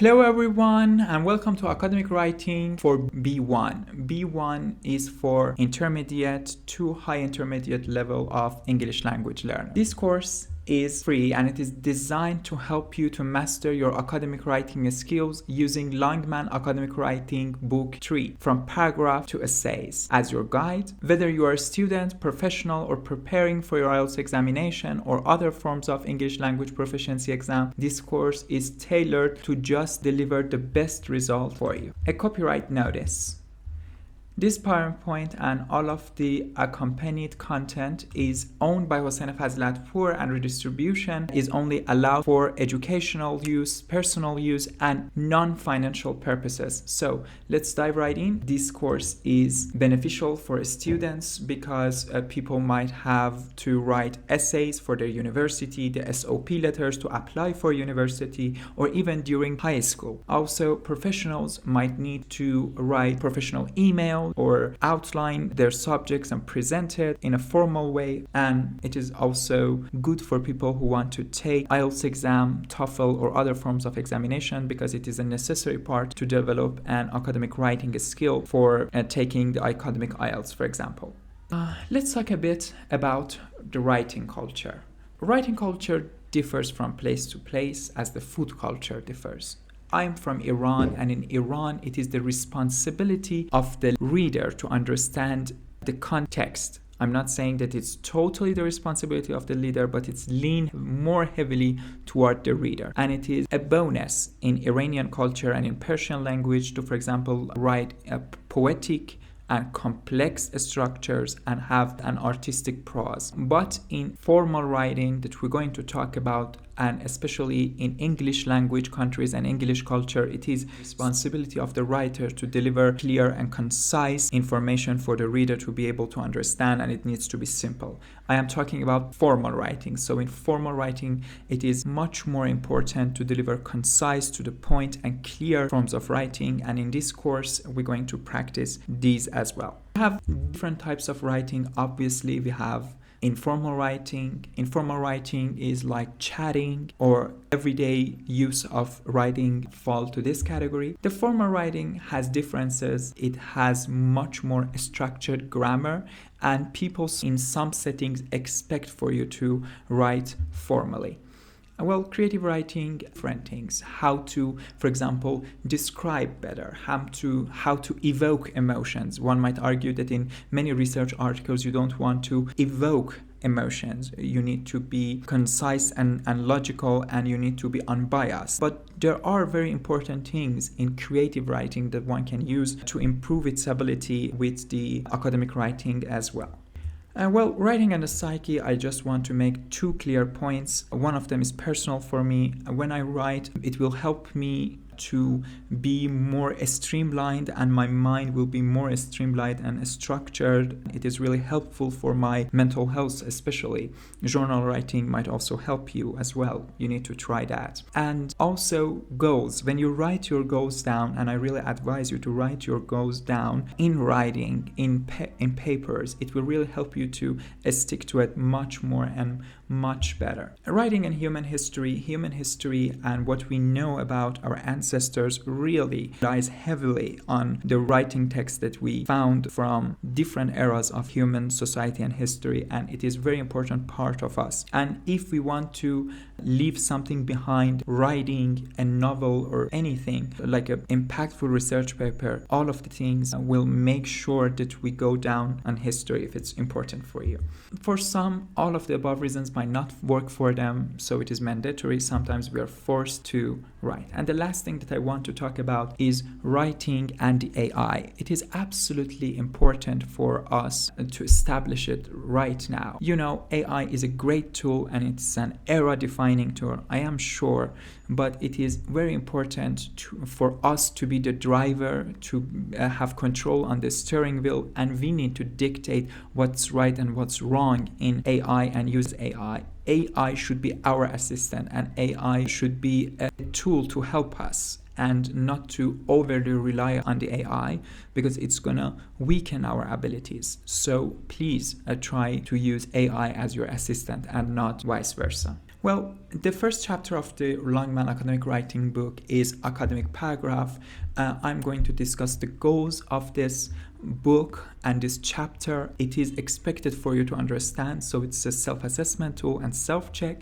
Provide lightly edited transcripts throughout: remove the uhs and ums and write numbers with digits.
Hello everyone and welcome to Academic Writing for B1. B1 is for intermediate to high intermediate level of English language learning. This course is free and it is designed to help you to master your academic writing skills using Longman Academic Writing Book 3 from paragraph to essays as your guide. Whether you are a student, professional, or preparing for your IELTS examination or other forms of English language proficiency exam, this course is tailored to just deliver the best result for you. A copyright notice. This PowerPoint and all of the accompanied content is owned by Hossein Fazlatpour and redistribution is only allowed for educational use, personal use, and non-financial purposes. So let's dive right in. This course is beneficial for students because people might have to write essays for their university, the SOP letters to apply for university, or even during high school. Also, professionals might need to write professional email or outline their subjects and present it in a formal way, and it is also good for people who want to take IELTS exam, TOEFL, or other forms of examination because it is a necessary part to develop an academic writing skill for taking the academic IELTS, for example. Let's talk a bit about the writing culture. Writing culture differs from place to place as the food culture differs. I'm from Iran, and in Iran, it is the responsibility of the reader to understand the context. I'm not saying that it's totally the responsibility of the leader, but it's lean more heavily toward the reader. And it is a bonus in Iranian culture and in Persian language to, for example, write a poetic and complex structures and have an artistic prose. But in formal writing that we're going to talk about, and especially in English language countries and English culture, it is responsibility of the writer to deliver clear and concise information for the reader to be able to understand, and it needs to be simple. I am talking about formal writing. So in formal writing, it is much more important to deliver concise, to the point, and clear forms of writing. And in this course, we're going to practice these as well. We have different types of writing. Obviously, we have informal writing. Informal writing is like chatting or everyday use of writing fall to this category. The formal writing has differences. It has much more structured grammar, and people in some settings expect for you to write formally. Well, creative writing, different things. How to, for example, describe better, how to evoke emotions. One might argue that in many research articles, you don't want to evoke emotions. You need to be concise and logical, and you need to be unbiased. But there are very important things in creative writing that one can use to improve its ability with the academic writing as well. Well, writing and the psyche, I just want to make two clear points. One of them is personal for me. When I write, it will help me to be more streamlined, and my mind will be more streamlined and structured. It is really helpful for my mental health, especially. Journal writing might also help you as well. You need to try that. And also goals. When you write your goals down, and I really advise you to write your goals down in writing, in papers, it will really help you to stick to it much more and much better. Writing in human history and what we know about our ancestors really relies heavily on the writing texts that we found from different eras of human society and history, and it is a very important part of us. And if we want to leave something behind, writing a novel or anything like an impactful research paper, all of the things will make sure that we go down on history if it's important for you. For some, all of the above reasons might not work for them, so it is mandatory. Sometimes we are forced to write. And the last thing that I want to talk about is writing and the AI. It is absolutely important for us to establish it right now. You know, AI is a great tool and it's an era-defining tool, I am sure, but it is very important for us to be the driver, to have control on the steering wheel, and we need to dictate what's right and what's wrong in AI and use AI. AI should be our assistant, and AI should be a tool to help us and not to overly rely on the AI because it's gonna weaken our abilities. So please try to use AI as your assistant and not vice versa. Well, the first chapter of the Longman Academic Writing Book is academic paragraph. I'm going to discuss the goals of this book and this chapter. It is expected for you to understand, so it's a self-assessment tool and self-check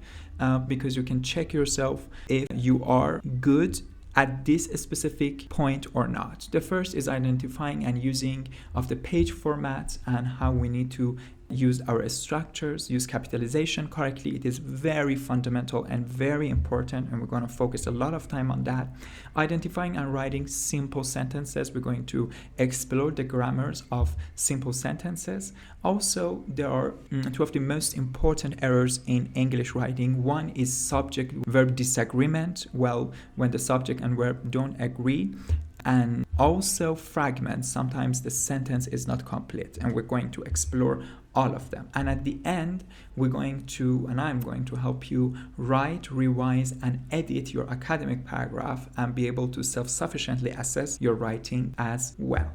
because you can check yourself if you are good at this specific point or not. The first is identifying and using of the page formats and how we need to use our structures, use capitalization correctly. It is very fundamental and very important, and we're going to focus a lot of time on that. Identifying and writing simple sentences. We're going to explore the grammars of simple sentences. Also, there are two of the most important errors in English writing. One is subject-verb disagreement, well, when the subject and verb don't agree. And also fragments. Sometimes the sentence is not complete, and we're going to explore all of them. And at the end, I'm going to help you write, revise, and edit your academic paragraph and be able to self-sufficiently assess your writing as well.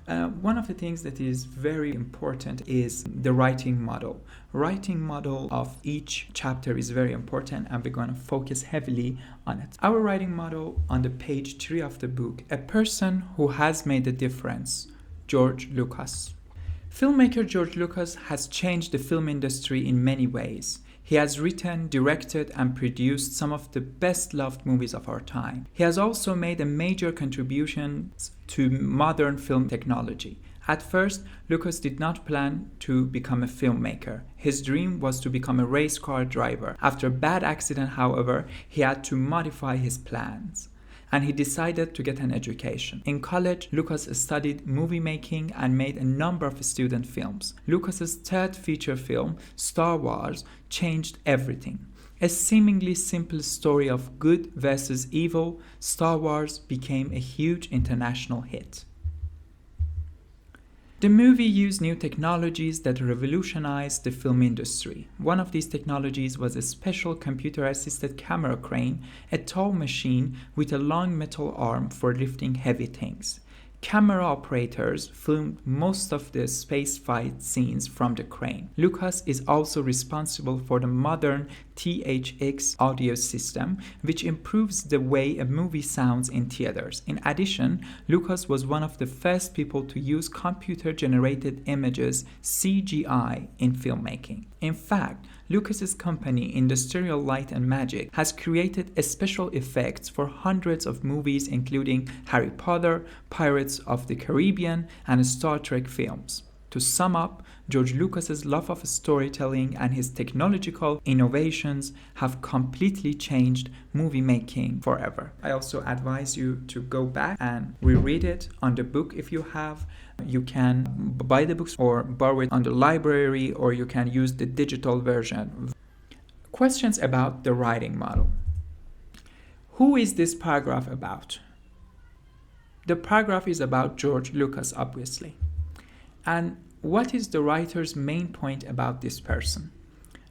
One of the things that is very important is the writing model. Writing model of each chapter is very important, and we're going to focus heavily on it. Our writing model on the page 3 of the book, a person who has made a difference, George Lucas. Filmmaker George Lucas has changed the film industry in many ways. He has written, directed, and produced some of the best-loved movies of our time. He has also made a major contribution to modern film technology. At first, Lucas did not plan to become a filmmaker. His dream was to become a race car driver. After a bad accident, however, he had to modify his plans, and he decided to get an education. In college, Lucas studied movie making and made a number of student films. Lucas's third feature film, Star Wars, changed everything. A seemingly simple story of good versus evil, Star Wars became a huge international hit. The movie used new technologies that revolutionized the film industry. One of these technologies was a special computer-assisted camera crane, a tall machine with a long metal arm for lifting heavy things. Camera operators filmed most of the space fight scenes from the crane. Lucas is also responsible for the modern THX audio system, which improves the way a movie sounds in theaters. In addition, Lucas was one of the first people to use computer-generated images, CGI, in filmmaking. In fact, Lucas's company, Industrial Light and Magic, has created special effects for hundreds of movies, including Harry Potter, Pirates of the Caribbean, and Star Trek films. To sum up, George Lucas's love of storytelling and his technological innovations have completely changed movie making forever. I also advise you to go back and reread it on the book if you have. You can buy the books or borrow it on the library, or you can use the digital version. Questions about the writing model. Who is this paragraph about? The paragraph is about George Lucas, obviously. And what is the writer's main point about this person?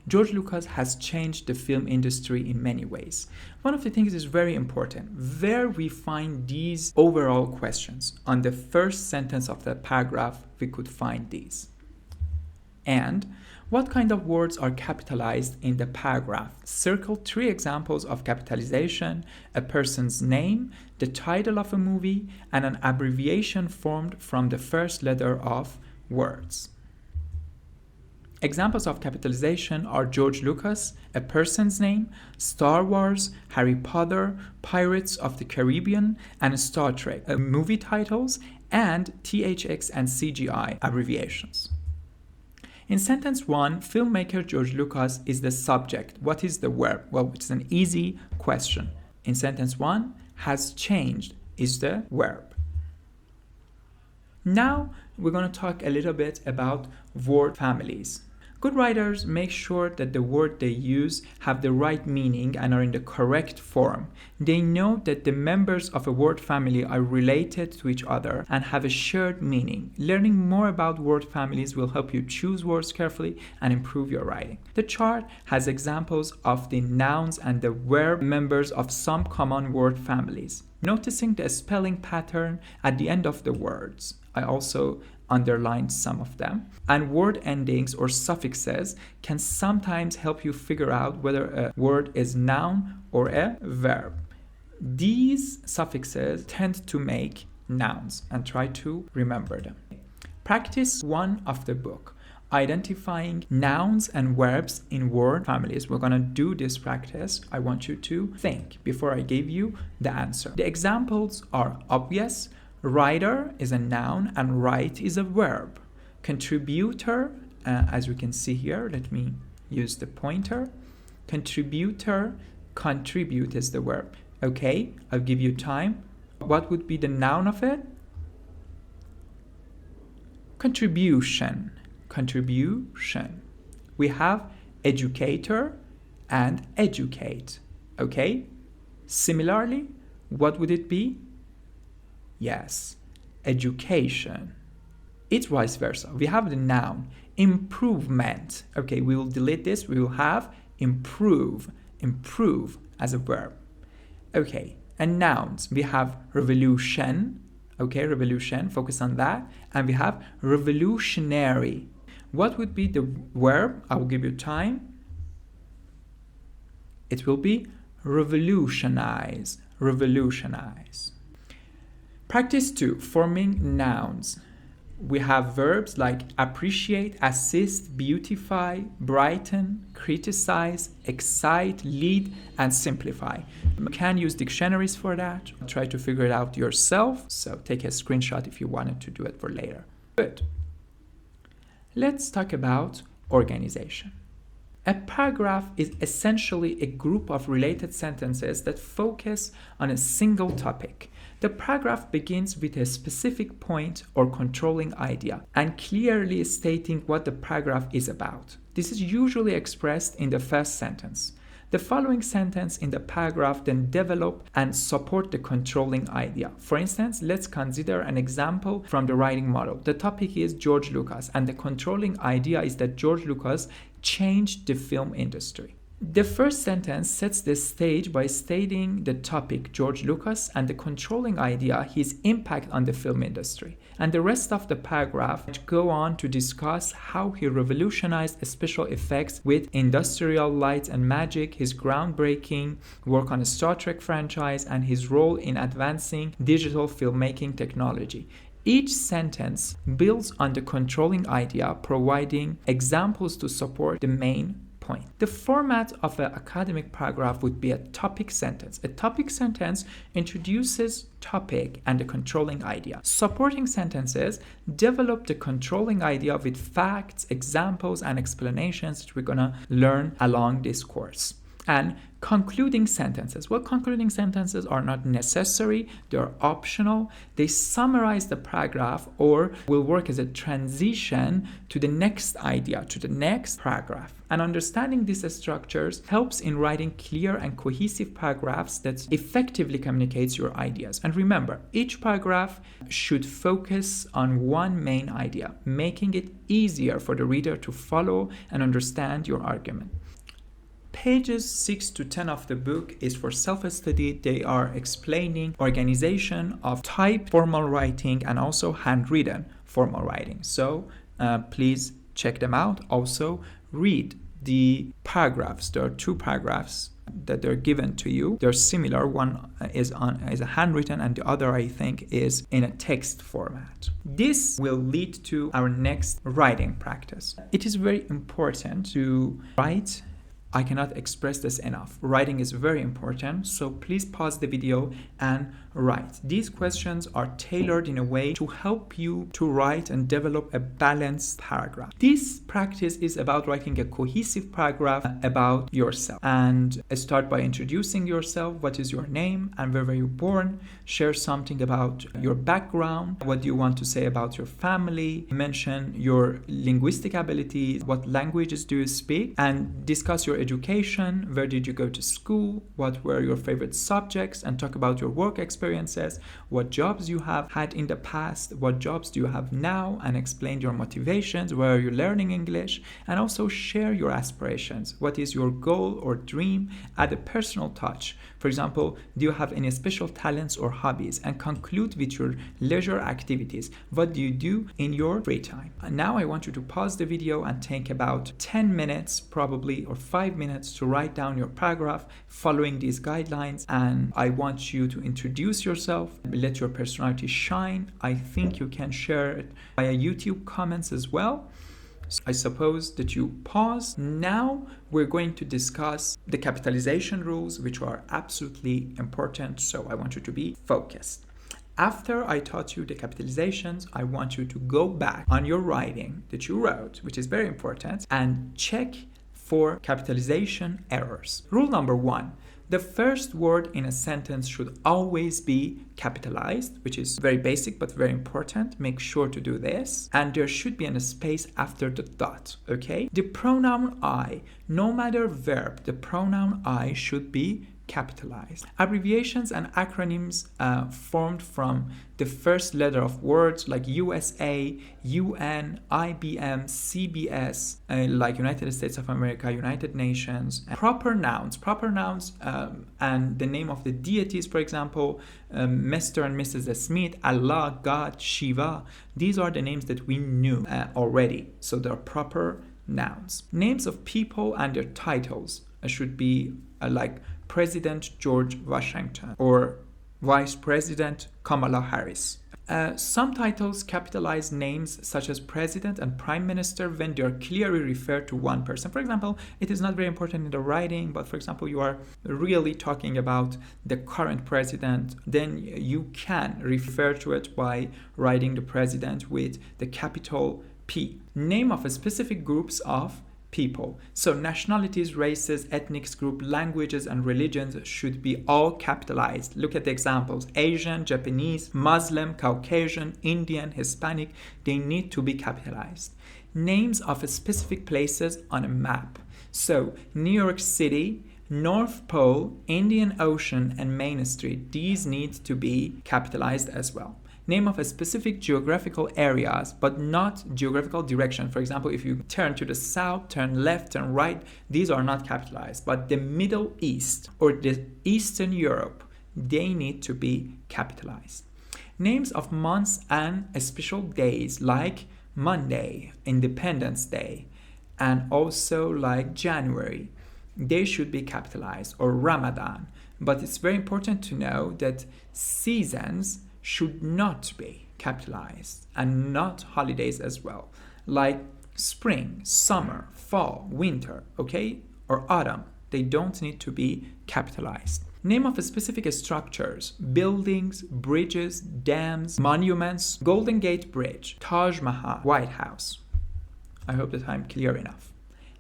George Lucas has changed the film industry in many ways. One of the things is very important. Where we find these overall questions, on the first sentence of the paragraph, we could find these. And what kind of words are capitalized in the paragraph? Circle 3 examples of capitalization: a person's name, the title of a movie, and an abbreviation formed from the first letter of words. Examples of capitalization are George Lucas, a person's name, Star Wars, Harry Potter, Pirates of the Caribbean, and Star Trek, movie titles, and THX and CGI abbreviations. In sentence 1, filmmaker George Lucas is the subject. What is the verb? Well, it's an easy question. In sentence 1, has changed is the verb. Now, we're going to talk a little bit about word families. Good writers make sure that the word they use have the right meaning and are in the correct form. They know that the members of a word family are related to each other and have a shared meaning. Learning more about word families will help you choose words carefully and improve your writing. The chart has examples of the nouns and the verb members of some common word families. Noticing the spelling pattern at the end of the words. I also underlined some of them. And word endings or suffixes can sometimes help you figure out whether a word is noun or a verb. These suffixes tend to make nouns, and try to remember them. Practice 1 of the book, identifying nouns and verbs in word families. We're going to do this practice. I want you to think before I give you the answer. The examples are obvious. Writer is a noun and write is a verb. Contributor, as we can see here, let me use the pointer. Contributor, contribute is the verb. Okay, I'll give you time. What would be the noun of it? Contribution. Contribution. We have educator and educate. Okay? Similarly, what would it be? Yes, education. It's vice versa. We have the noun improvement. Okay, we will delete this. We will have improve. Improve as a verb. Okay, and nouns. We have revolution. Okay, revolution, focus on that. And we have revolutionary. What would be the verb? I will give you time. It will be revolutionize. Revolutionize. Practice 2, forming nouns. We have verbs like appreciate, assist, beautify, brighten, criticize, excite, lead, and simplify. You can use dictionaries for that. Try to figure it out yourself. So take a screenshot if you wanted to do it for later. Good. Let's talk about organization. A paragraph is essentially a group of related sentences that focus on a single topic. The paragraph begins with a specific point or controlling idea and clearly stating what the paragraph is about. This is usually expressed in the first sentence. The following sentence in the paragraph then develop and support the controlling idea. For instance, let's consider an example from the writing model. The topic is George Lucas, and the controlling idea is that George Lucas changed the film industry. The first sentence sets the stage by stating the topic, George Lucas, and the controlling idea, his impact on the film industry. And the rest of the paragraph go on to discuss how he revolutionized special effects with industrial light and magic, his groundbreaking work on the Star Trek franchise, and his role in advancing digital filmmaking technology. Each sentence builds on the controlling idea, providing examples to support the main point. The format of an academic paragraph would be a topic sentence. A topic sentence introduces topic and the controlling idea. Supporting sentences develop the controlling idea with facts, examples, and explanations that we're going to learn along this course. And concluding sentences. Well, concluding sentences are not necessary, they're optional. They summarize the paragraph or will work as a transition to the next idea, to the next paragraph. And understanding these structures helps in writing clear and cohesive paragraphs that effectively communicates your ideas. And remember, each paragraph should focus on one main idea, making it easier for the reader to follow and understand your argument. Pages 6 to 10 of the book is for self-study. They are explaining organization of typed formal writing and also handwritten formal writing. So please check them out. Also read the paragraphs. There are 2 paragraphs that they're given to you. They're similar. One is a handwritten and the other, I think, is in a text format. This will lead to our next writing practice. It is very important to write. I cannot express this enough. Writing is very important, so please pause the video and write. These questions are tailored in a way to help you to write and develop a balanced paragraph. This practice is about writing a cohesive paragraph about yourself. And start by introducing yourself. What is your name and where were you born? Share something about your background. What do you want to say about your family? Mention your linguistic abilities. What languages do you speak? And discuss your education. Where did you go to school? What were your favorite subjects? And talk about your work experiences, what jobs you have had in the past, what jobs do you have now, and explain your motivations, where are you learning English, and also share your aspirations. What is your goal or dream? Add a personal touch. For example, do you have any special talents or hobbies? And conclude with your leisure activities. What do you do in your free time? And now I want you to pause the video and take about 10 minutes probably, or 5 minutes, to write down your paragraph following these guidelines. And I want you to introduce yourself, let your personality shine. I think you can share it via YouTube comments as well. I suppose that you pause. Now we're going to discuss the capitalization rules, which are absolutely important. So I want you to be focused. After I taught you the capitalizations, I want you to go back on your writing that you wrote, which is very important, and check for capitalization errors. Rule number 1. The first word in a sentence should always be capitalized, which is very basic but very important. Make sure to do this. And there should be a space after the dot, okay? The pronoun I, no matter verb, the pronoun I should be capitalized. Abbreviations and acronyms formed from the first letter of words like USA, UN, IBM, CBS, like United States of America, United Nations. Proper nouns and the name of the deities, for example, Mr. and Mrs. Smith, Allah, God, Shiva. These are the names that we knew already. So they're proper nouns. Names of people and their titles should be like President George Washington or Vice President Kamala Harris. Some titles capitalize names such as President and Prime Minister when they are clearly referred to one person. For example, it is not very important in the writing, but for example, you are really talking about the current president, then you can refer to it by writing the president with the capital P. Name of a specific groups of people. So nationalities, races, ethnic group, languages, and religions should be all capitalized. Look at the examples. Asian, Japanese, Muslim, Caucasian, Indian, Hispanic, they need to be capitalized. Names of specific places on a map. So New York City, North Pole, Indian Ocean, and Main Street, these need to be capitalized as well. Name of a specific geographical areas, but not geographical direction. For example, if you turn to the south, turn left, turn right, these are not capitalized. But the Middle East or the Eastern Europe, they need to be capitalized. Names of months and special days like Monday, Independence Day, and also like January, they should be capitalized, or Ramadan. But it's very important to know that seasons should not be capitalized, and not holidays as well, like spring, summer, fall, winter, okay, or autumn. They don't need to be capitalized. Name of specific structures, buildings, bridges, dams, monuments, Golden Gate Bridge, Taj Mahal, White House. I hope that I'm clear enough.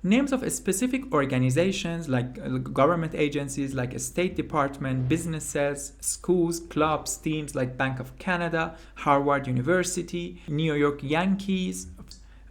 Names of specific organizations like government agencies like a State Department, businesses, schools, clubs, teams like Bank of Canada, Harvard University, New York Yankees,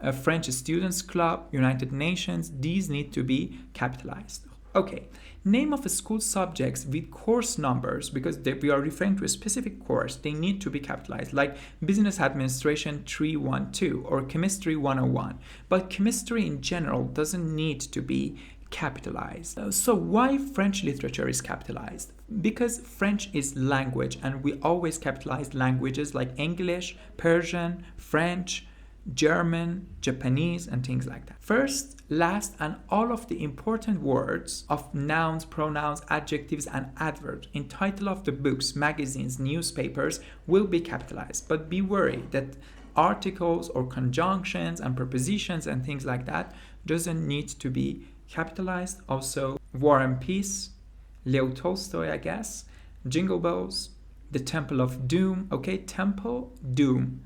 a French Students Club, United Nations, these need to be capitalized. Okay, name of school subjects with course numbers, because we are referring to a specific course, they need to be capitalized, like Business Administration 312 or Chemistry 101. But chemistry in general doesn't need to be capitalized. So why French literature is capitalized? Because French is language, and we always capitalize languages like English, Persian, French, German, Japanese, and things like that. First, last, and all of the important words of nouns, pronouns, adjectives, and adverbs in title of the books, magazines, newspapers will be capitalized. But be worried that articles or conjunctions and prepositions and things like that doesn't need to be capitalized. Also, War and Peace, Leo Tolstoy, I guess, Jingle Bells, the Temple of Doom, okay, Temple, Doom,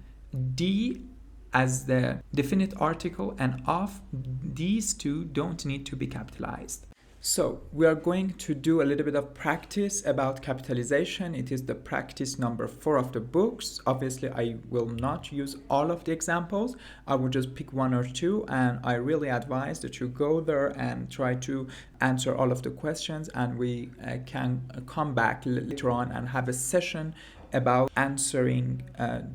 D as the definite article, and of, these two don't need to be capitalized. So we are going to do a little bit of practice about capitalization. It is the practice number 4 of the books. Obviously, I will not use all of the examples. I will just pick 1 or 2, and I really advise that you go there and try to answer all of the questions, and we can come back later on and have a session about answering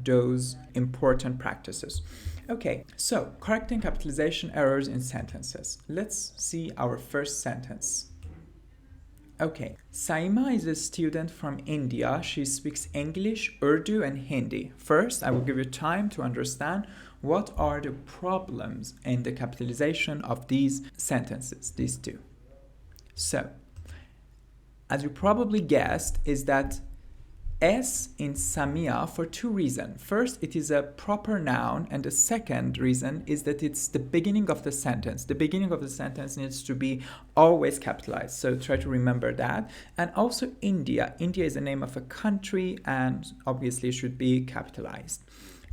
those important practices. Okay, so correcting capitalization errors in sentences. Let's see our first sentence. Okay, Saima is a student from India. She speaks English, Urdu, and Hindi. First, I will give you time to understand what are the problems in the capitalization of these sentences, these two. So, as you probably guessed, is that S in Samia for two reasons. First, it is a proper noun, and the second reason is that it's the beginning of the sentence. The beginning of the sentence needs to be always capitalized, so try to remember that. And also India. India is the name of a country and obviously should be capitalized.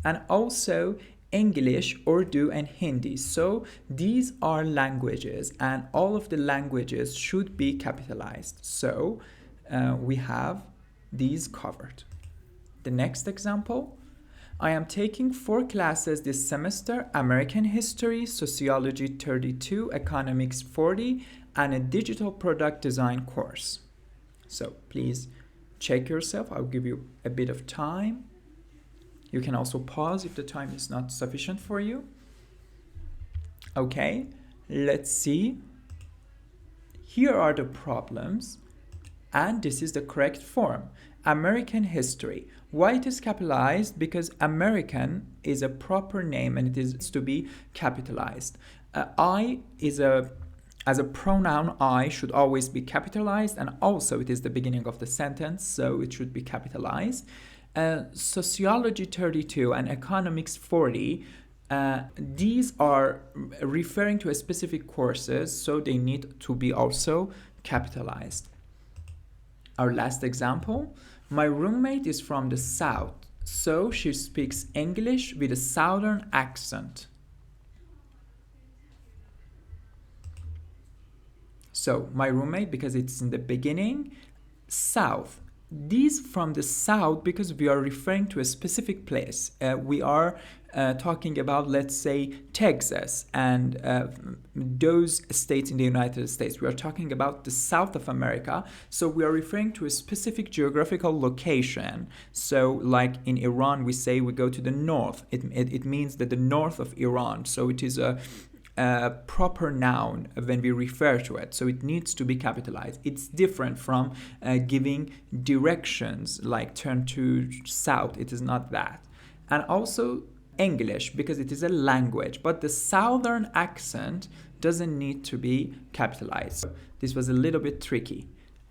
And also English, Urdu, and Hindi. So these are languages, and all of the languages should be capitalized. So we have these covered. The next example, I am taking 4 classes this semester: American History, Sociology 32, Economics 40, and a Digital Product Design course. So please check yourself. I'll give you a bit of time. You can also pause if the time is not sufficient for you. Okay, let's see. Here are the problems, and this is the correct form. American History. Why it is capitalized? Because American is a proper name and it is to be capitalized. I is as a pronoun, I should always be capitalized, and also it is the beginning of the sentence, so it should be capitalized. Sociology 32 and Economics 40, these are referring to a specific courses, so they need to be also capitalized. Our last example, my roommate is from the south, so she speaks English with a southern accent. So my roommate, because it's in the beginning, south. These from the south because we are referring to a specific place. We are talking about, let's say, Texas and those states in the United States. We are talking about the south of America. So we are referring to a specific geographical location. So like in Iran, we say we go to the north. It means that the north of Iran. So it is a proper noun when we refer to it, so it needs to be capitalized. It's different from giving directions like turn to south. It is not that. And also English, because it is a language, but the southern accent doesn't need to be capitalized. So this was a little bit tricky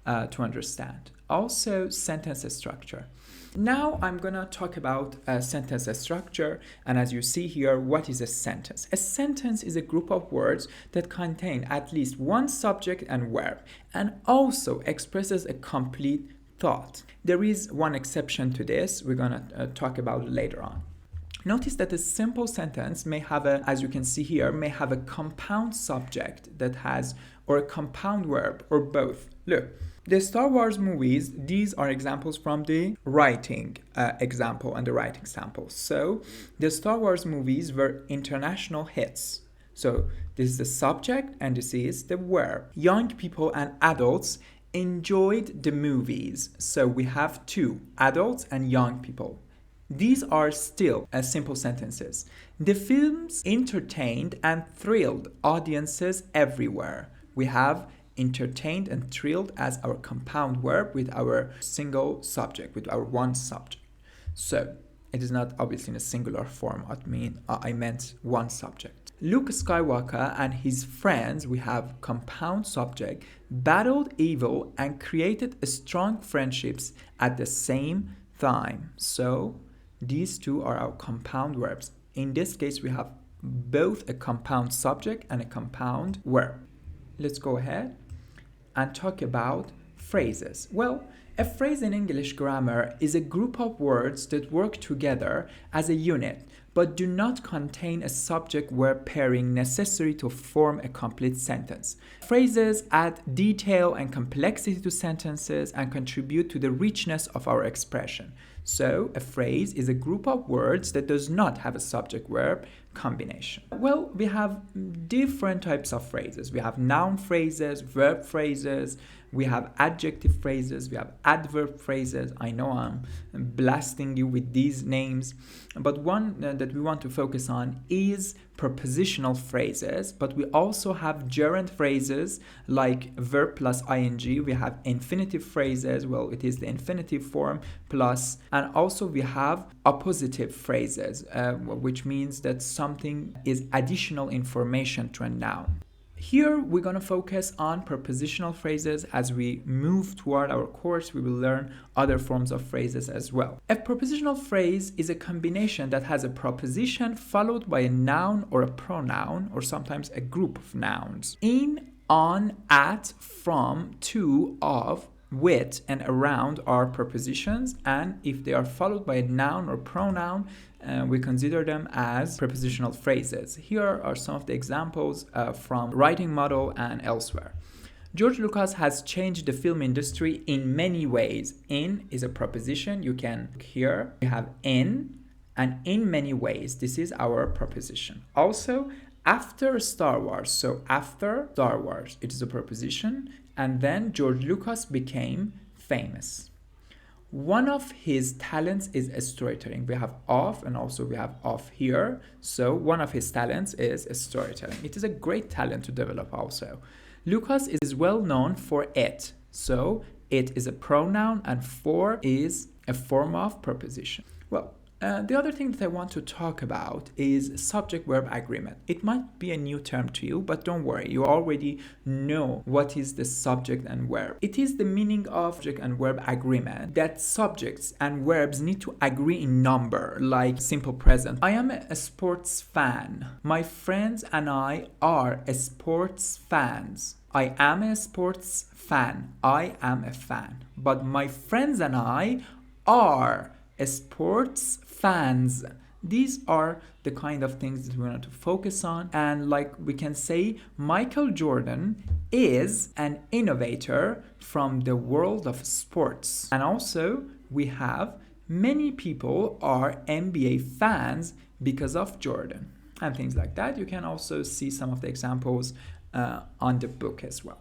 to understand. Also sentence structure. Now I'm gonna talk about sentence structure, and as you see here, what is a sentence? A sentence is a group of words that contain at least one subject and verb, and also expresses a complete thought. There is one exception to this. We're gonna talk about it later on. Notice that a simple sentence may have as you can see here, may have a compound subject that has, or a compound verb, or both. Look. The Star Wars movies, these are examples from the writing example and the writing sample. So the Star Wars movies were international hits. So this is the subject and this is the verb. Young people and adults enjoyed the movies. So we have two, adults and young people. These are still simple sentences. The films entertained and thrilled audiences everywhere. We have entertained and thrilled as our compound verb with our single subject, with our one subject. So it is not obviously in a singular form. I meant one subject. Luke Skywalker and his friends, we have compound subject, battled evil and created strong friendships at the same time. So these two are our compound verbs. In this case, we have both a compound subject and a compound verb. Let's go ahead and talk about phrases. Well, a phrase in English grammar is a group of words that work together as a unit, but do not contain a subject-verb pairing necessary to form a complete sentence. Phrases add detail and complexity to sentences and contribute to the richness of our expression. So, a phrase is a group of words that does not have a subject-verb combination. Well, we have different types of phrases. We have noun phrases, verb phrases, we have adjective phrases, we have adverb phrases. I know I'm blasting you with these names, but the that we want to focus on is prepositional phrases, but we also have gerund phrases like verb plus ing. We have infinitive phrases, well, it is the infinitive form plus, and also we have appositive phrases, which means that something is additional information to a noun. Here we're going to focus on prepositional phrases. As we move toward our course, we will learn other forms of phrases as well. A prepositional phrase is a combination that has a preposition followed by a noun or a pronoun, or sometimes a group of nouns. In, on, at, from, to, of, with, and around are prepositions, and if they are followed by a noun or pronoun, we consider them as prepositional phrases. Here are some of the examples from writing model and elsewhere. George Lucas has changed the film industry in many ways. In is a preposition. You can here we have in, and in many ways. This is our preposition. Also, after Star Wars, so after Star Wars, it is a preposition, and then George Lucas became famous. One of his talents is storytelling. We have of, and also we have of here. So one of his talents is storytelling. It is a great talent to develop also. Lucas is well known for it. So it is a pronoun, and for is a form of preposition. Well, the other thing that I want to talk about is subject-verb agreement. It might be a new term to you, but don't worry, you already know what is the subject and verb. It is the meaning of subject and verb agreement that subjects and verbs need to agree in number, like simple present. I am a sports fan. My friends and I are sports fans. I am a sports fan. I am a fan. But my friends and I are sports fans. These are the kind of things that we want to focus on. And like we can say, Michael Jordan is an innovator from the world of sports. And also we have many people are NBA fans because of Jordan and things like that. You can also see some of the examples on the book as well.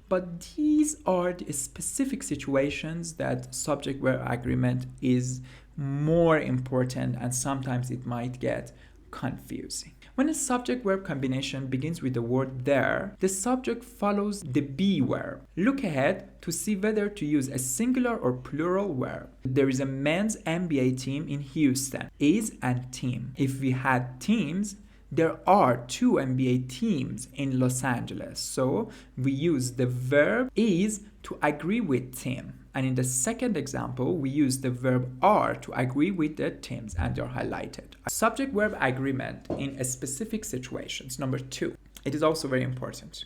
But these are the specific situations that subject-verb agreement is more important, and sometimes it might get confusing. When a subject-verb combination begins with the word there, the subject follows the be verb. Look ahead to see whether to use a singular or plural verb. There is a men's NBA team in Houston. Is and team. If we had teams, there are 2 NBA teams in Los Angeles. So we use the verb is to agree with team. And in the second example, we use the verb are to agree with the teams, and they're highlighted. Subject-verb agreement in specific situations. Number 2, it is also very important.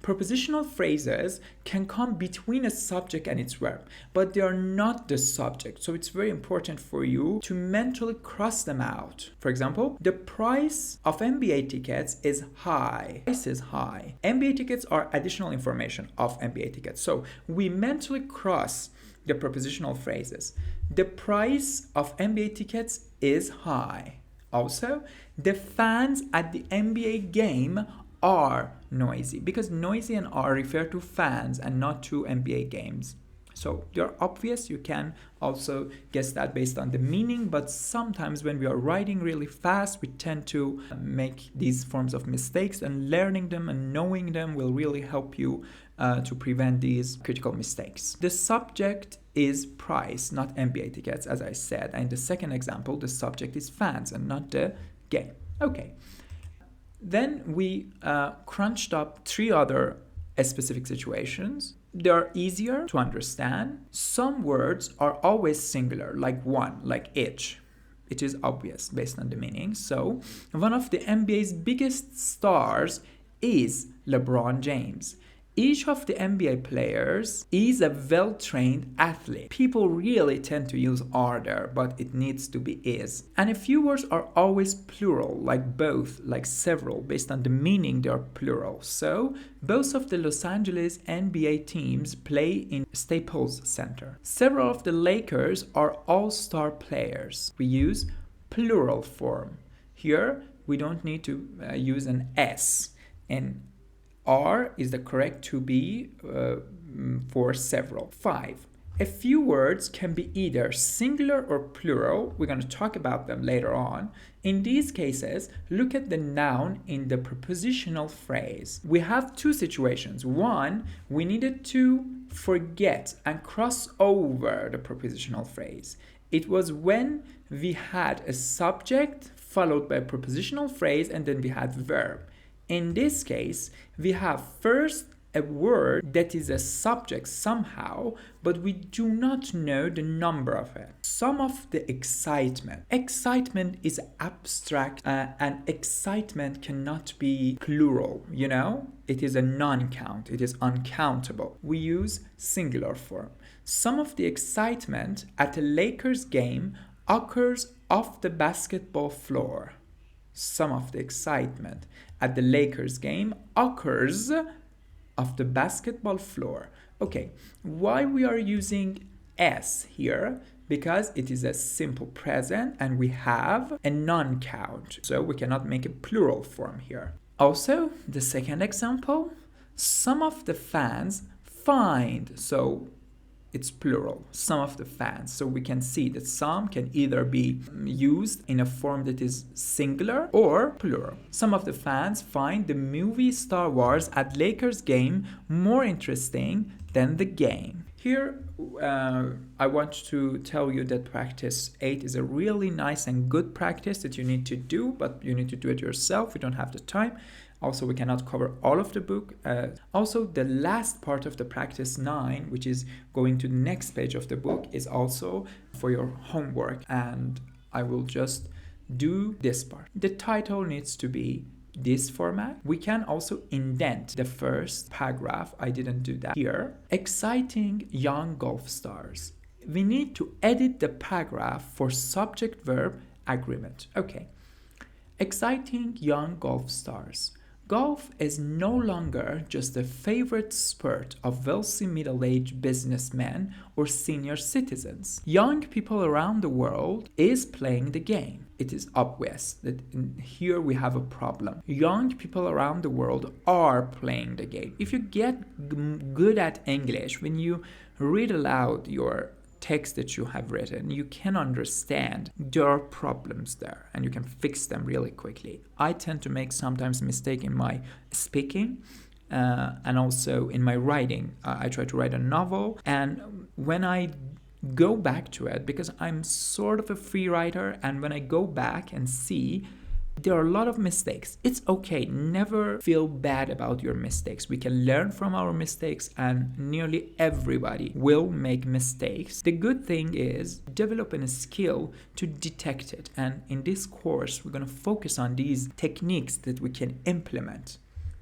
Prepositional phrases can come between a subject and its verb, but they are not the subject. So it's very important for you to mentally cross them out. For example, the price of NBA tickets is high. Price is high. NBA tickets are additional information of NBA tickets. So we mentally cross the prepositional phrases. The price of NBA tickets is high. Also, the fans at the NBA game are noisy, because noisy and are refer to fans and not to NBA games. So they're obvious. You can also guess that based on the meaning, but sometimes when we are writing really fast, we tend to make these forms of mistakes, and learning them and knowing them will really help you to prevent these critical mistakes. The subject is price, not NBA tickets, as I said. And in the second example, the subject is fans and not the game. Okay. Then we crunched up 3 other specific situations. They are easier to understand. Some words are always singular, like one, like each. It is obvious based on the meaning. So one of the NBA's biggest stars is LeBron James. Each of the NBA players is a well-trained athlete. People really tend to use are there, but it needs to be is. And a few words are always plural, like both, like several. Based on the meaning, they are plural. So both of the Los Angeles NBA teams play in Staples Center. Several of the Lakers are all-star players. We use plural form. Here, we don't need to use an S. And are is the correct to be for several. 5. A few words can be either singular or plural. We're going to talk about them later on. In these cases, look at the noun in the prepositional phrase. We have two situations. One, we needed to forget and cross over the prepositional phrase. It was when we had a subject followed by a prepositional phrase and then we had verb. In this case, we have first a word that is a subject somehow, but we do not know the number of it. Some of the excitement. Excitement is abstract and excitement cannot be plural, you know? It is a non-count. It is uncountable. We use singular form. Some of the excitement at a Lakers game occurs off the basketball floor. Some of the excitement at the Lakers game occurs of the basketball floor. Okay, why we are using S here? Because it is a simple present and we have a non-count, so we cannot make a plural form here. Also, the second example, some of the fans find, so it's plural, some of the fans. So we can see that some can either be used in a form that is singular or plural. Some of the fans find the movie Star Wars at Lakers game more interesting than the game. Here, I want to tell you that practice 8 is a really nice and good practice that you need to do, but you need to do it yourself. You don't have the time. Also, we cannot cover all of the book. Also, the last part of the practice 9, which is going to the next page of the book, is also for your homework. And I will just do this part. The title needs to be this format. We can also indent the first paragraph. I didn't do that here. Exciting young golf stars. We need to edit the paragraph for subject-verb agreement. Okay. Exciting young golf stars. Golf is no longer just a favorite sport of wealthy middle-aged businessmen or senior citizens. Young people around the world is playing the game. It is obvious that here we have a problem. Young people around the world are playing the game. If you get good at English, when you read aloud your text that you have written, you can understand there are problems there and you can fix them really quickly. I tend to make sometimes mistake in my speaking and also in my writing. I try to write a novel, and when I go back to it, because I'm sort of a free writer, and when I go back and see there are a lot of mistakes. It's okay. Never feel bad about your mistakes. We can learn from our mistakes, and nearly everybody will make mistakes. The good thing is developing a skill to detect it. And in this course, we're going to focus on these techniques that we can implement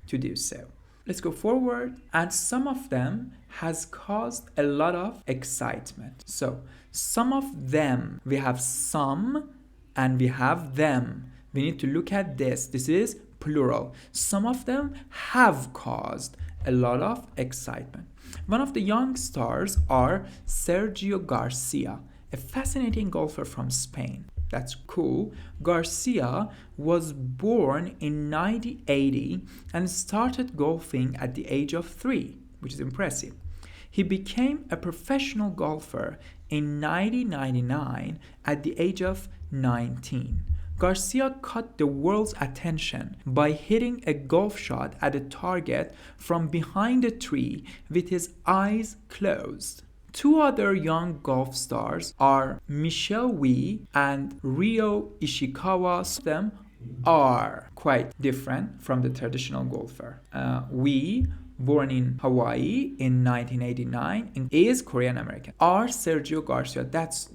to do so. Let's go forward. And some of them has caused a lot of excitement. So some of them, we have some and we have them. We need to look at this. This is plural. Some of them have caused a lot of excitement. One of the young stars are Sergio Garcia, a fascinating golfer from Spain. That's cool. Garcia was born in 1980 and started golfing at the age of 3, which is impressive. He became a professional golfer in 1999 at the age of 19. Garcia caught the world's attention by hitting a golf shot at a target from behind a tree with his eyes closed. Two other young golf stars are Michelle Wee and Ryo Ishikawa. Them are quite different from the traditional golfer. Wee, born in Hawaii in 1989, is Korean American. Are Sergio Garcia. That's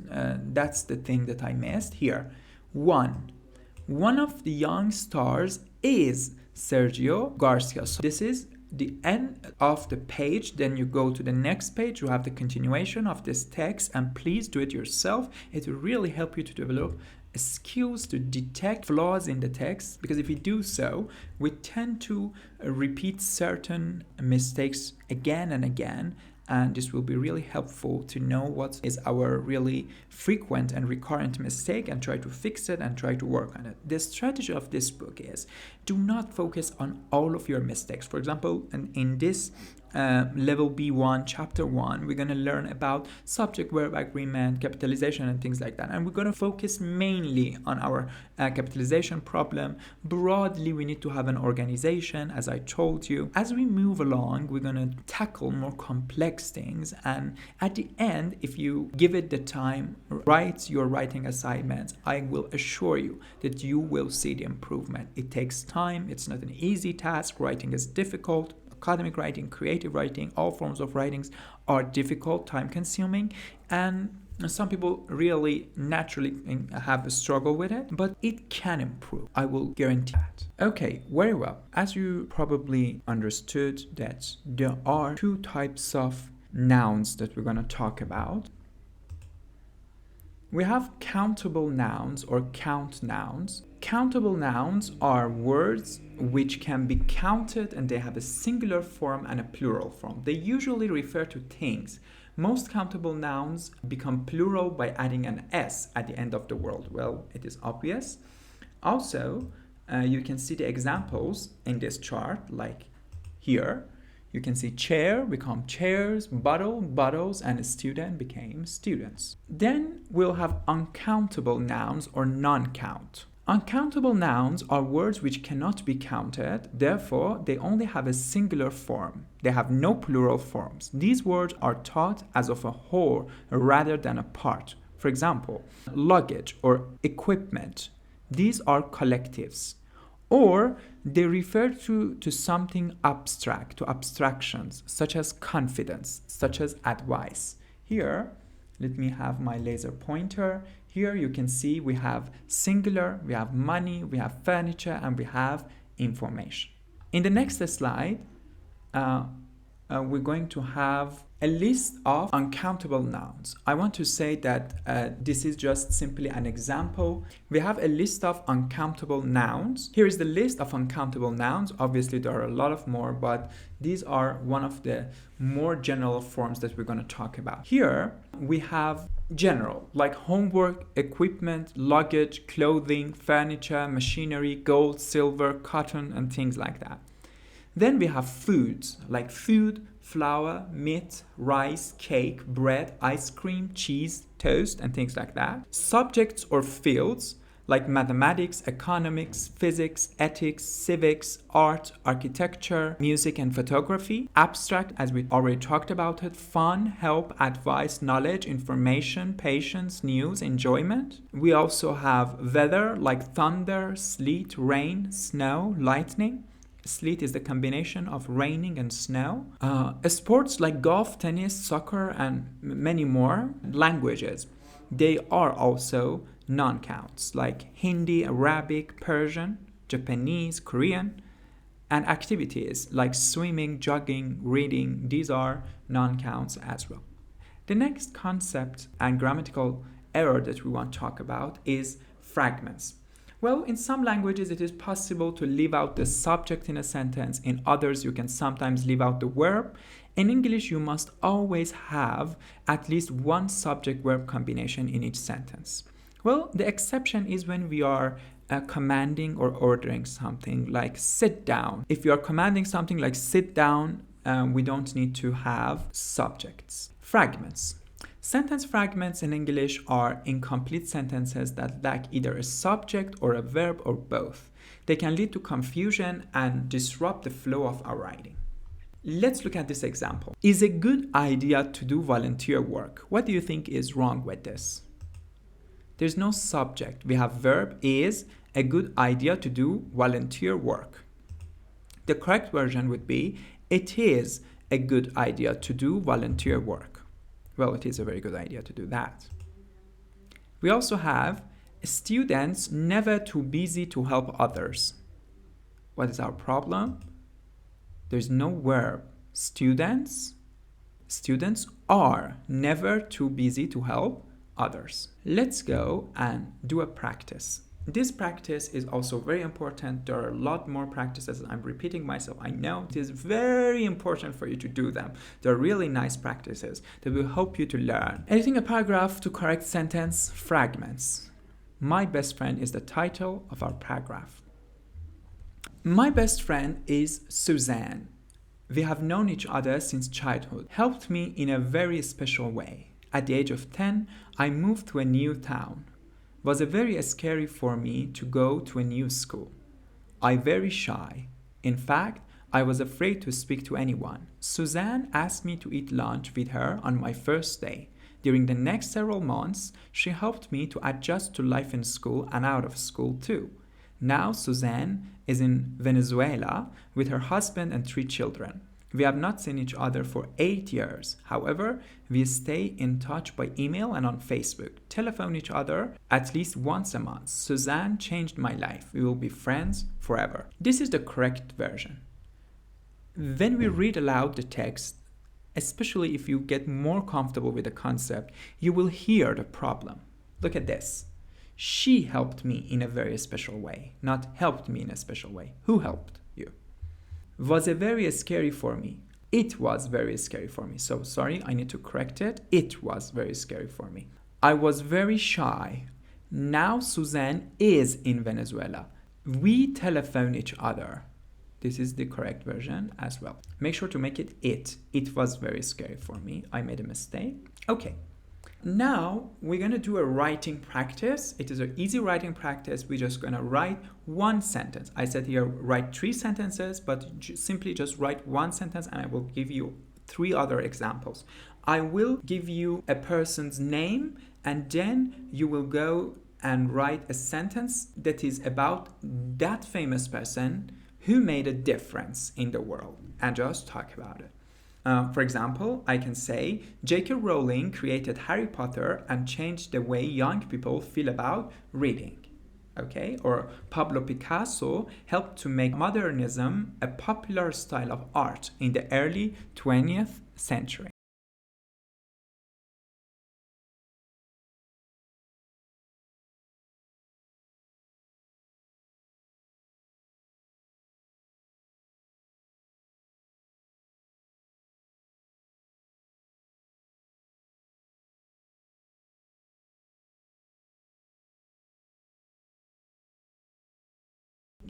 the thing that I missed here. One of the young stars is Sergio Garcia. So this is the end of the page. Then you go to the next page. You have the continuation of this text, and please do it yourself. It will really help you to develop skills to detect flaws in the text, because if we do so, we tend to repeat certain mistakes again and again. And this will be really helpful to know what is our really frequent and recurrent mistake and try to fix it and try to work on it. The strategy of this book is do not focus on all of your mistakes. For example, in this level B1, chapter 1, we're going to learn about subject-verb agreement, capitalization, and things like that. And we're going to focus mainly on our capitalization problem. Broadly, we need to have an organization, as I told you. As we move along, we're going to tackle more complex things. And at the end, if you give it the time, write your writing assignments, I will assure you that you will see the improvement. It takes time. It's not an easy task. Writing is difficult. Academic writing, creative writing, all forms of writings are difficult, time-consuming, and some people really naturally have a struggle with it, but it can improve. I will guarantee that. Okay, very well. As you probably understood that there are two types of nouns that we're going to talk about. We have countable nouns or count nouns. Countable nouns are words which can be counted and they have a singular form and a plural form. They usually refer to things. Most countable nouns become plural by adding an S at the end of the word. Well, it is obvious. Also, you can see the examples in this chart, like here. You can see chair become chairs, bottle, bottles, and student became students. Then we'll have uncountable nouns or non-count. Uncountable nouns are words which cannot be counted, therefore they only have a singular form. They have no plural forms. These words are taught as of a whole rather than a part. For example, luggage or equipment. These are collectives. Or they refer to something abstract, to abstractions, such as confidence, such as advice. Here, let me have my laser pointer. Here you can see we have singular, we have money, we have furniture, and we have information. In the next slide, we're going to have a list of uncountable nouns. I want to say that this is just simply an example. We have a list of uncountable nouns. Here is the list of uncountable nouns. Obviously, there are a lot of more, but these are one of the more general forms that we're going to talk about. Here, we have general, like homework, equipment, luggage, clothing, furniture, machinery, gold, silver, cotton, and things like that. Then we have foods, like food, flour, meat, rice, cake, bread, ice cream, cheese, toast, and things like that. Subjects or fields, like mathematics, economics, physics, ethics, civics, art, architecture, music, and photography. Abstract, as we already talked about it, fun, help, advice, knowledge, information, patience, news, enjoyment. We also have weather, like thunder, sleet, rain, snow, lightning. Sleet is the combination of raining and snow. Sports like golf, tennis, soccer, and many more. Languages, they are also non-counts, like Hindi, Arabic, Persian, Japanese, Korean. And activities like swimming, jogging, reading, these are non-counts as well. The next concept and grammatical error that we want to talk about is fragments. Well, in some languages, it is possible to leave out the subject in a sentence. In others, you can sometimes leave out the verb. In English, you must always have at least one subject-verb combination in each sentence. Well, the exception is when we are commanding or ordering something like sit down. If you are commanding something like sit down, we don't need to have subjects. Fragments. Sentence fragments in English are incomplete sentences that lack either a subject or a verb or both. They can lead to confusion and disrupt the flow of our writing. Let's look at this example. Is a good idea to do volunteer work. What do you think is wrong with this? There's no subject. We have verb is a good idea to do volunteer work. The correct version would be it is a good idea to do volunteer work. Well, it is a very good idea to do that. We also have students never too busy to help others. What is our problem? There's no verb. Students are never too busy to help others. Let's go and do a practice. This practice is also very important. There are a lot more practices. I'm repeating myself. I know it is very important for you to do them. They're really nice practices that will help you to learn. Editing a paragraph to correct sentence fragments. My best friend is the title of our paragraph. My best friend is Suzanne. We have known each other since childhood. Helped me in a very special way. At the age of 10, I moved to a new town. Was very scary for me to go to a new school. I very shy. In fact, I was afraid to speak to anyone. Suzanne asked me to eat lunch with her on my first day. During the next several months, she helped me to adjust to life in school and out of school too. Now Suzanne is in Venezuela with her husband and 3 children. We have not seen each other for 8 years. However, we stay in touch by email and on Facebook. Telephone each other at least once a month. Suzanne changed my life. We will be friends forever. This is the correct version. When we read aloud the text, especially if you get more comfortable with the concept, you will hear the problem. Look at this. She helped me in a very special way, not helped me in a special way. Who helped you? Was very scary for me. It was very scary for me. So sorry, I need to correct it. It was very scary for me. I was very shy. Now Suzanne is in Venezuela. We telephone each other. This is the correct version as well. Make sure to make it it. It was very scary for me. I made a mistake. Okay. Now we're going to do a writing practice. It is an easy writing practice. We're just going to write one sentence. I said here write 3 sentences, but simply just write one sentence and I will give you 3 other examples. I will give you a person's name and then you will go and write a sentence that is about that famous person who made a difference in the world and just talk about it. For example, I can say, J.K. Rowling created Harry Potter and changed the way young people feel about reading. Okay? Or Pablo Picasso helped to make modernism a popular style of art in the early 20th century.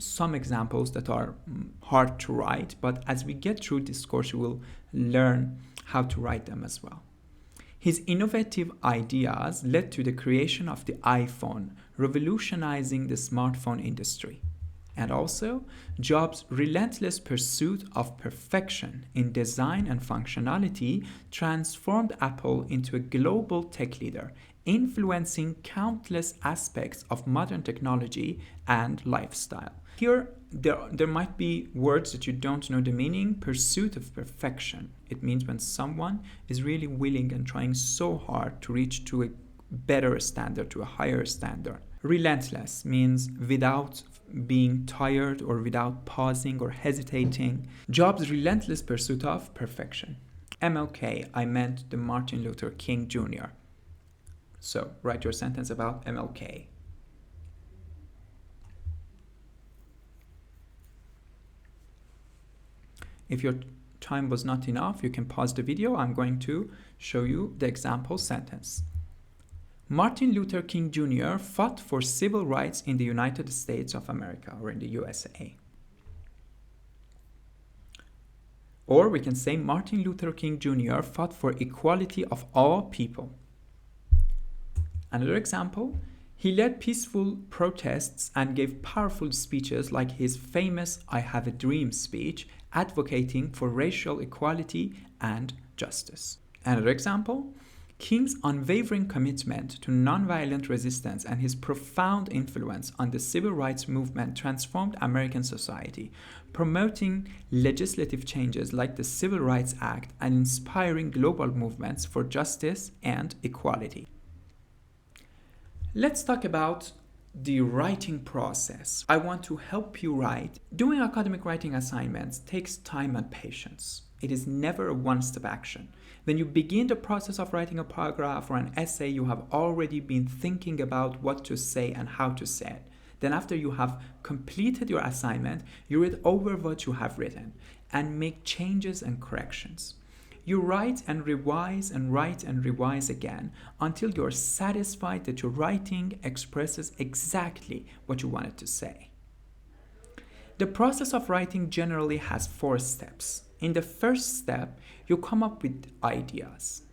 Some examples that are hard to write, but as we get through this course, you will learn how to write them as well. His innovative ideas led to the creation of the iPhone, revolutionizing the smartphone industry. And also, Jobs' relentless pursuit of perfection in design and functionality transformed Apple into a global tech leader, influencing countless aspects of modern technology and lifestyle. Here, there might be words that you don't know the meaning. Pursuit of perfection. It means when someone is really willing and trying so hard to reach to a better standard, to a higher standard. Relentless means without being tired or without pausing or hesitating. Jobs' relentless pursuit of perfection. MLK, I meant the Martin Luther King Jr. So write your sentence about MLK. If your time was not enough, you can pause the video. I'm going to show you the example sentence. Martin Luther King Jr. fought for civil rights in the United States of America, or in the USA. Or we can say Martin Luther King Jr. fought for equality of all people. Another example, he led peaceful protests and gave powerful speeches like his famous I Have a Dream speech, advocating for racial equality and justice. Another example, King's unwavering commitment to nonviolent resistance and his profound influence on the civil rights movement transformed American society, promoting legislative changes like the Civil Rights Act and inspiring global movements for justice and equality. Let's talk about the writing process. I want to help you write. Doing academic writing assignments takes time and patience. It is never a one-step action. When you begin the process of writing a paragraph or an essay, you have already been thinking about what to say and how to say it. Then after you have completed your assignment, you read over what you have written and make changes and corrections. You write and revise and write and revise again until you're satisfied that your writing expresses exactly what you wanted to say. The process of writing generally has 4 steps. In the first step, you come up with ideas.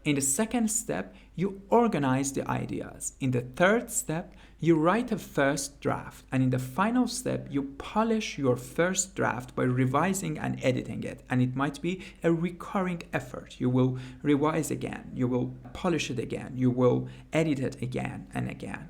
In the second step, you organize the ideas. In the third step, you write a first draft. And in the final step, you polish your first draft by revising and editing it. And it might be a recurring effort. You will revise again. You will polish it again. You will edit it again and again.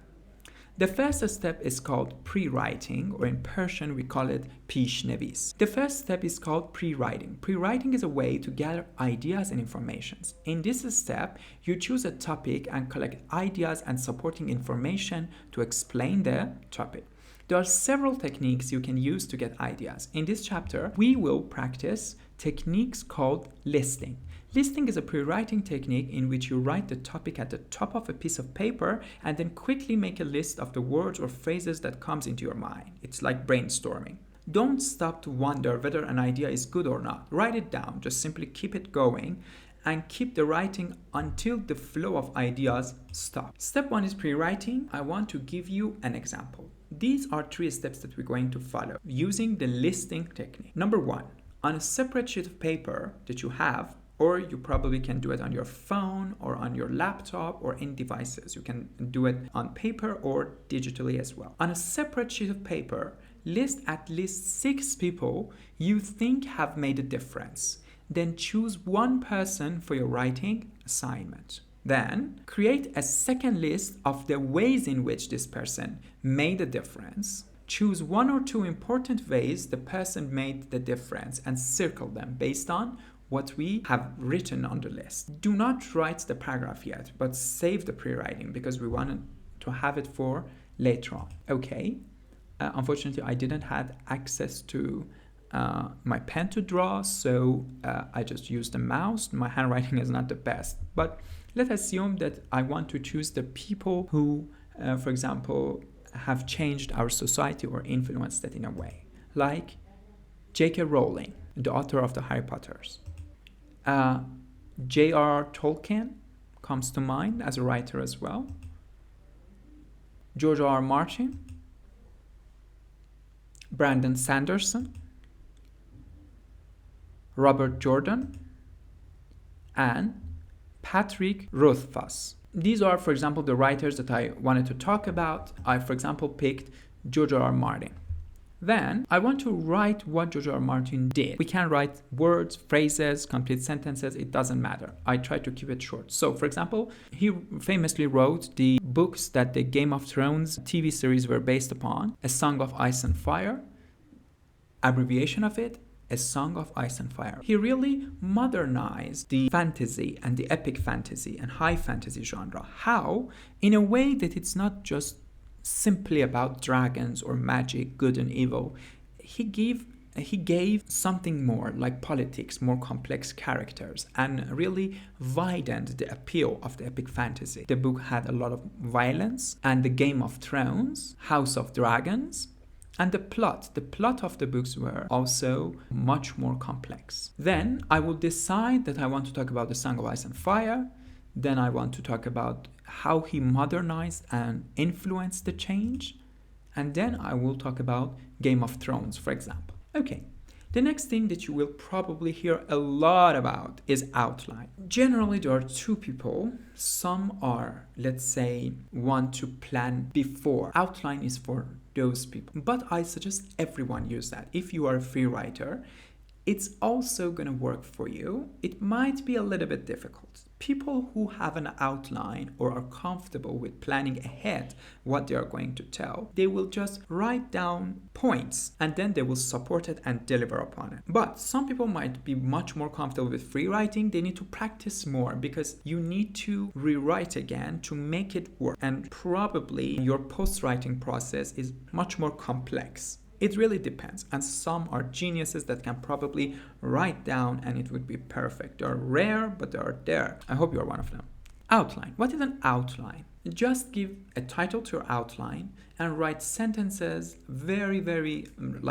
The first step is called pre-writing, or in Persian we call it پیش‌نویس. The first step is called pre-writing. Pre-writing is a way to gather ideas and informations. In this step, you choose a topic and collect ideas and supporting information to explain the topic. There are several techniques you can use to get ideas. In this chapter, we will practice techniques called listing. Listing is a pre-writing technique in which you write the topic at the top of a piece of paper and then quickly make a list of the words or phrases that comes into your mind. It's like brainstorming. Don't stop to wonder whether an idea is good or not. Write it down. Just simply keep it going and keep the writing until the flow of ideas stops. Step 1 is pre-writing. I want to give you an example. These are 3 steps that we're going to follow using the listing technique. Number 1, on a separate sheet of paper that you have, or you probably can do it on your phone or on your laptop or in devices. You can do it on paper or digitally as well. On a separate sheet of paper, list at least 6 people you think have made a difference. Then choose one person for your writing assignment. Then create a second list of the ways in which this person made a difference. Choose 1 or 2 important ways the person made the difference and circle them based on what we have written on the list. Do not write the paragraph yet, but save the pre-writing because we wanted to have it for later on. Okay. Unfortunately, I didn't have access to my pen to draw, so I just used the mouse. My handwriting is not the best, but let's assume that I want to choose the people who, for example, have changed our society or influenced it in a way, like J.K. Rowling, the author of the Harry Potters. J.R.R. Tolkien comes to mind as a writer as well. George R.R. Martin, Brandon Sanderson, Robert Jordan, and Patrick Rothfuss. These are, for example, the writers that I wanted to talk about. I, for example, picked George R.R. Martin. Then I want to write what George R.R. Martin did. We can write words, phrases, complete sentences, it doesn't matter. I try to keep it short. So, for example, he famously wrote the books that the Game of Thrones TV series were based upon. A Song of Ice and Fire, abbreviation of it, A Song of Ice and Fire. He really modernized the fantasy and the epic fantasy and high fantasy genre. How? In a way that it's not just simply about dragons or magic, good and evil. He gave something more, like politics, more complex characters, and really widened the appeal of the epic fantasy. The book had a lot of violence, and the Game of Thrones, House of Dragons, and the plot of the books were also much more complex. Then I will decide that I want to talk about The Song of Ice and Fire. Then I want to talk about how he modernized and influenced the change. And then I will talk about Game of Thrones, for example. Okay, the next thing that you will probably hear a lot about is outline. Generally, there are 2 people. Some are, let's say, want to plan before. Outline is for those people. But I suggest everyone use that. If you are a free writer, it's also going to work for you. It might be a little bit difficult. People who have an outline or are comfortable with planning ahead what they are going to tell, they will just write down points and then they will support it and deliver upon it. But some people might be much more comfortable with free writing. They need to practice more because you need to rewrite again to make it work. And probably your post-writing process is much more complex. It really depends, and some are geniuses that can probably write down and it would be perfect. They're rare, but they are there. I hope you are one of them. Outline. What is an outline? Just give a title to your outline and write sentences very, very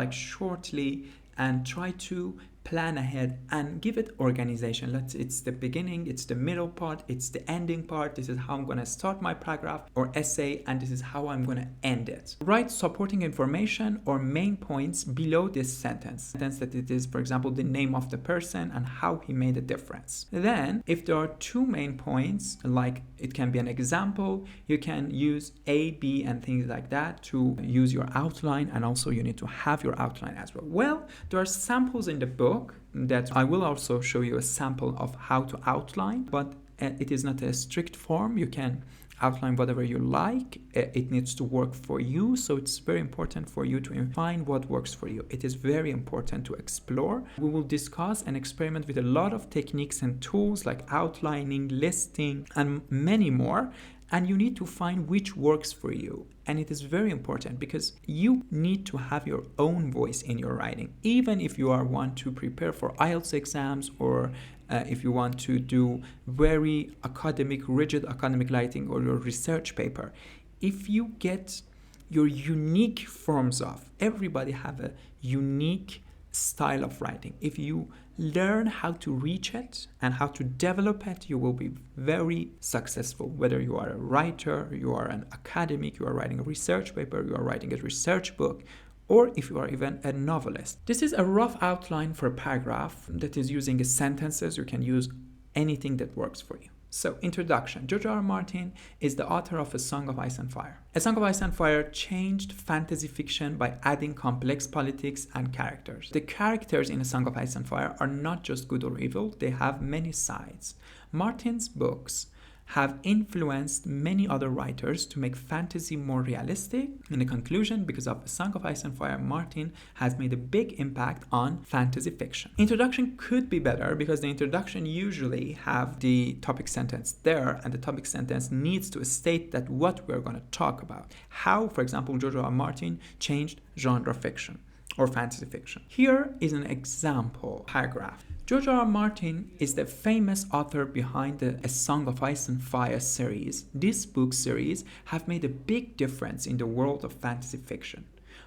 shortly and try to plan ahead and give it organization. It's the beginning, it's the middle part, it's the ending part. This is how I'm going to start my paragraph or essay, and this is how I'm going to end it. Write supporting information or main points below this sentence. That it is, for example, the name of the person and how he made a difference. Then, if there are two main points, like it can be an example, you can use A, B, and things like that to use your outline, and also you need to have your outline as well. Well, there are samples in the book that I will also show you a sample of how to outline, but it is not a strict form. You can outline whatever you like. It needs to work for you, so it's very important for you to find what works for you. It is very important to explore. We will discuss and experiment with a lot of techniques and tools like outlining, listing, and many more. And you need to find which works for you. And it is very important because you need to have your own voice in your writing. Even if you want to prepare for IELTS exams, or if you want to do very rigid academic writing or your research paper, if you get your unique forms of, everybody have a unique style of writing. If you learn how to reach it and how to develop it, you will be very successful. Whether you are a writer, you are an academic, you are writing a research paper, you are writing a research book, or if you are even a novelist. This is a rough outline for a paragraph that is using sentences. You can use anything that works for you. So, introduction. George R. R. Martin is the author of A Song of Ice and Fire. A Song of Ice and Fire changed fantasy fiction by adding complex politics and characters. The characters in A Song of Ice and Fire are not just good or evil, they have many sides. Martin's books have influenced many other writers to make fantasy more realistic. In the conclusion, because of A Song of Ice and Fire, Martin has made a big impact on fantasy fiction. Introduction could be better because the introduction usually have the topic sentence there, and the topic sentence needs to state that what we're going to talk about. How, for example, George R. R. Martin changed genre fiction or fantasy fiction. Here is an example paragraph. George R. R. Martin is the famous author behind the A Song of Ice and Fire series. This book series have made a big difference in the world of fantasy fiction.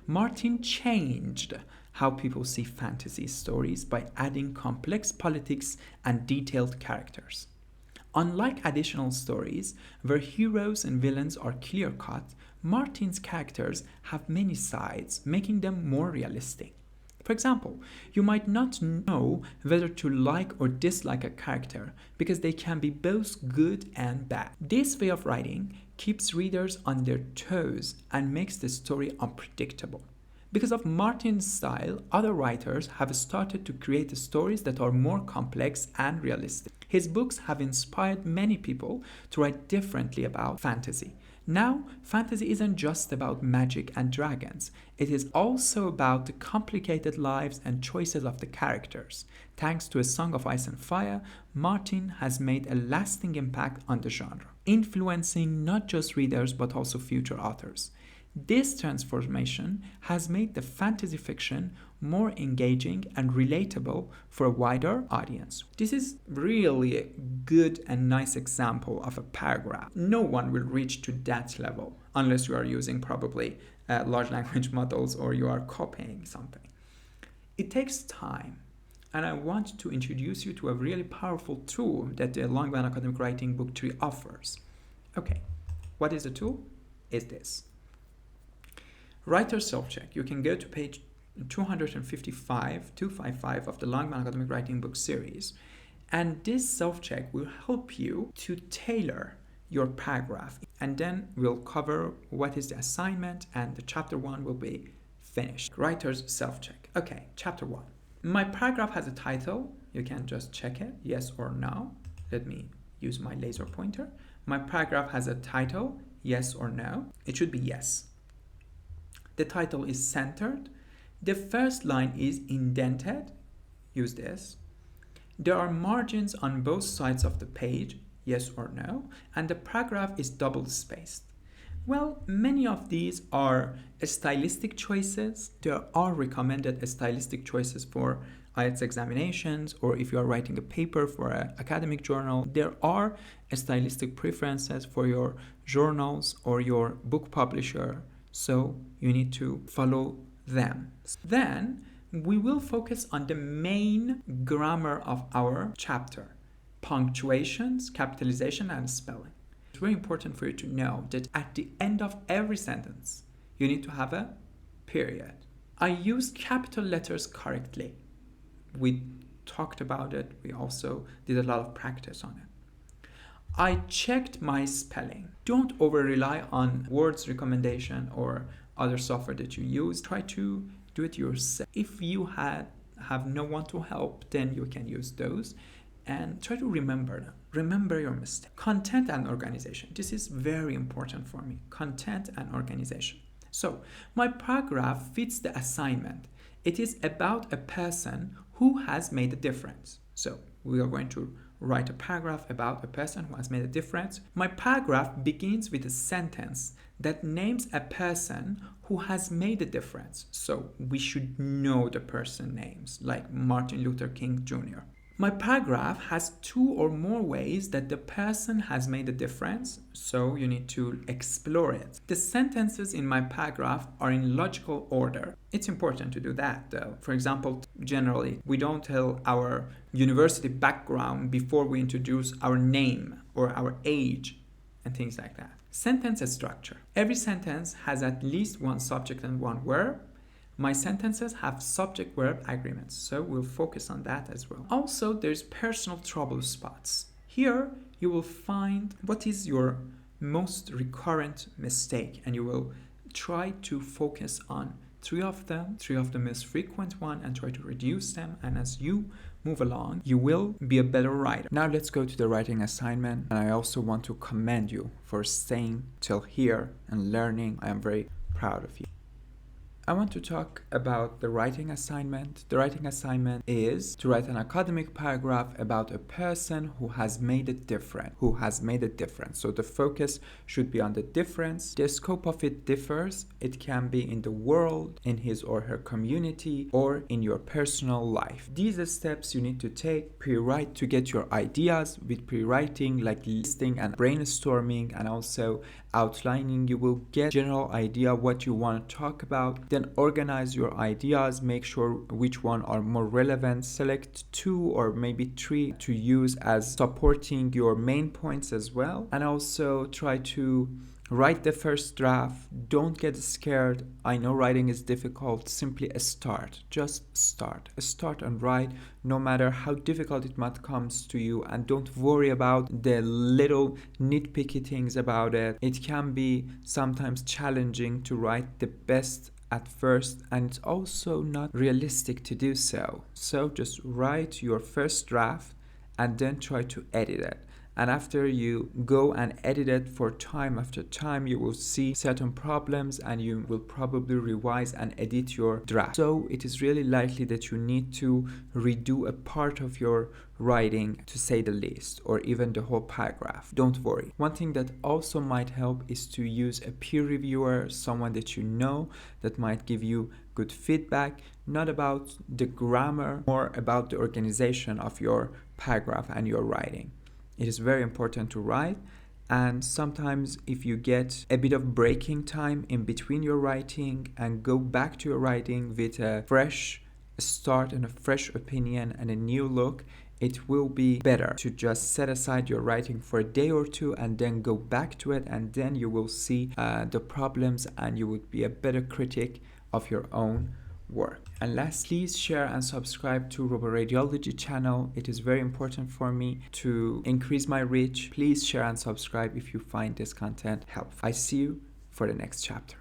Martin changed how people see fantasy stories by adding complex politics and detailed characters. Unlike additional stories, where heroes and villains are clear-cut, Martin's characters have many sides, making them more realistic. For example, you might not know whether to like or dislike a character because they can be both good and bad. This way of writing keeps readers on their toes and makes the story unpredictable. Because of Martin's style, other writers have started to create stories that are more complex and realistic. His books have inspired many people to write differently about fantasy. Now, fantasy isn't just about magic and dragons. It is also about the complicated lives and choices of the characters. Thanks to A Song of Ice and Fire, Martin has made a lasting impact on the genre, influencing not just readers but also future authors. This transformation has made the fantasy fiction more engaging and relatable for a wider audience. This is really a good and nice example of a paragraph. No one will reach to that level unless you are using probably large language models or you are copying something. It takes time, and I want to introduce you to a really powerful tool that the Longman Academic Writing Book 3 offers. Okay, what is the tool? Is this. Writer self-check. You can go to page 255 of the Longman Academic Writing Book series, and this self-check will help you to tailor your paragraph, and then we'll cover what is the assignment, and the chapter 1 will be finished. Writer's self-check. Okay, chapter 1. My paragraph has a title. You can just check it, yes or no. Let me use my laser pointer. My paragraph has a title, yes or no. It should be yes. The title is centered. The first line is indented. Use this. There are margins on both sides of the page, yes or no, and the paragraph is double spaced. Well, many of these are stylistic choices. There are recommended stylistic choices for IELTS examinations, or if you are writing a paper for an academic journal. There are stylistic preferences for your journals or your book publisher, so you need to follow them. Then we will focus on the main grammar of our chapter: punctuations, capitalization, and spelling. It's very important for you to know that at the end of every sentence, you need to have a period. I use capital letters correctly. We talked about it. We also did a lot of practice on it. I checked my spelling. Don't over-rely on Word's recommendation or other software that you use. Try to do it yourself. If you have no one to help, then you can use those and try to remember them. Remember your mistake. Content and organization. This is very important for me. Content and organization. So, my paragraph fits the assignment. It is about a person who has made a difference. So, we are going to write a paragraph about a person who has made a difference. My paragraph begins with a sentence that names a person who has made a difference. So, we should know the person names, like Martin Luther King Jr. My paragraph has two or more ways that the person has made a difference, so you need to explore it. The sentences in my paragraph are in logical order. It's important to do that though. For example, generally, we don't tell our university background before we introduce our name or our age and things like that. Sentence structure. Every sentence has at least one subject and one verb. My sentences have subject-verb agreements, so we'll focus on that as well. Also, there's personal trouble spots. Here, you will find what is your most recurrent mistake, and you will try to focus on three of the most frequent one, and try to reduce them. And as you move along, you will be a better writer. Now let's go to the writing assignment, and I also want to commend you for staying till here and learning. I am very proud of you. I want to talk about the writing assignment. The writing assignment is to write an academic paragraph about a person who has made a difference. So the focus should be on the difference. The scope of it differs. It can be in the world, in his or her community, or in your personal life. These are steps you need to take. Pre-write to get your ideas. With pre-writing, like listing and brainstorming and also outlining, you will get general idea what you want to talk about. Then organize your ideas, make sure which one are more relevant, select 2 or maybe 3 to use as supporting your main points as well, and also try to write the first draft. Don't get scared. I know writing is difficult. Simply start. Just start. Start and write, no matter how difficult it might come to you. And don't worry about the little nitpicky things about it. It can be sometimes challenging to write the best at first, and it's also not realistic to do so. So just write your first draft and then try to edit it. And after you go and edit it for time after time, you will see certain problems and you will probably revise and edit your draft. So it is really likely that you need to redo a part of your writing, to say the least, or even the whole paragraph. Don't worry. One thing that also might help is to use a peer reviewer, someone that you know that might give you good feedback, not about the grammar, more about the organization of your paragraph and your writing. It is very important to write, and sometimes if you get a bit of breaking time in between your writing and go back to your writing with a fresh start and a fresh opinion and a new look, it will be better to just set aside your writing for a day or two and then go back to it, and then you will see the problems and you would be a better critic of your own work. And lastly, please share and subscribe to RoboRadiology channel. It is very important for me to increase my reach. Please share and subscribe if you find this content helpful. I see you for the next chapter.